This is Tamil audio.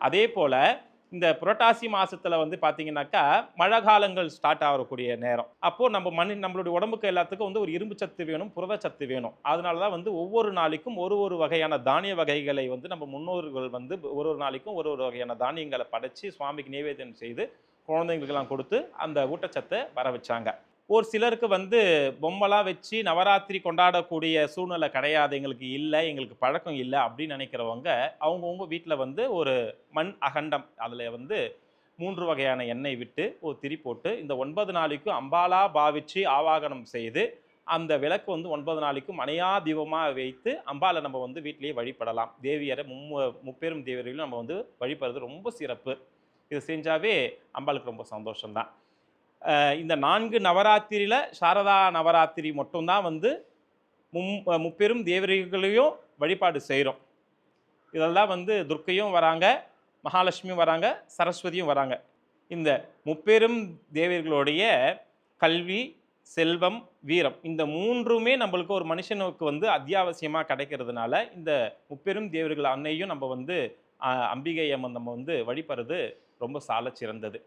அதே போல் இந்த புரட்டாசி மாசத்துல வந்து பார்த்தீங்கன்னாக்கா, மழை காலங்கள் ஸ்டார்ட் ஆகக்கூடிய நேரம். அப்போ நம்மளுடைய உடம்புக்கு எல்லாத்துக்கும் வந்து ஒரு இரும்பு சத்து வேணும், புரதச்சத்து வேணும். அதனால தான் வந்து ஒவ்வொரு நாளைக்கும் ஒரு ஒரு வகையான தானிய வகைகளை வந்து நம்ம முன்னோர்கள் வந்து ஒரு ஒரு நாளைக்கும் ஒரு ஒரு வகையான தானியங்கள படைச்சு சுவாமிக்கு நைவேத்தியம் செய்து, குழந்தைங்களுக்கெல்லாம் குடுத்து அந்த ஊட்டச்சத்த வர வச்சாங்க. ஒரு சிலருக்கு வந்து பொம்மைலாம் வச்சு நவராத்திரி கொண்டாடக்கூடிய சூழ்நிலை கிடையாது. எங்களுக்கு இல்ல, எங்களுக்கு பழக்கம் இல்ல அப்படின்னு நினைக்கிறவங்க, அவங்கவங்க வீட்ல வந்து ஒரு மண் அகண்டம். அதுல வந்து 3 வகையான எண்ணெய் விட்டு, ஒரு திரி போட்டு, இந்த 9 நாளைக்கும் அம்பாலா பாவிச்சு ஆவாகனம் செய்து, அந்த விளக்கு வந்து 9 நாளைக்கும் அணையா தீபமா வைத்து, அம்பாள நம்ம வந்து வீட்டிலேயே வழிபடலாம். தேவியர முப்பெரும் தேவியரையும் நம்ம வந்து வழிபடுறது ரொம்ப சிறப்பு. இத செஞ்சாவே அம்பாளுக்கு ரொம்ப சந்தோஷம் தான். இந்த 4 நவராத்திரியில சாரதா நவராத்திரி மட்டும் தான் வந்து முப்பெரும் தேவதைகளையும் வழிபாடு செய்றோம். இதெல்லாம் வந்து துர்க்கையும் வராங்க, மகாலட்சுமியும் வராங்க, சரஸ்வதியும் வராங்க. இந்த முப்பெரும் தேவியர்களுடைய கல்வி, செல்வம், வீரம் இந்த 3மே நம்மளுக்கு ஒரு மனுஷனுக்கு வந்து அத்தியாவசியமா கிடைக்கிறதுனால, இந்த முப்பெரும் தேவர்கள் அன்னையும் நம்ம வந்து அம்பிகை அம்மன் நம்ம வந்து வழிபடுறது ரொம்ப சாலச் சிறந்தது.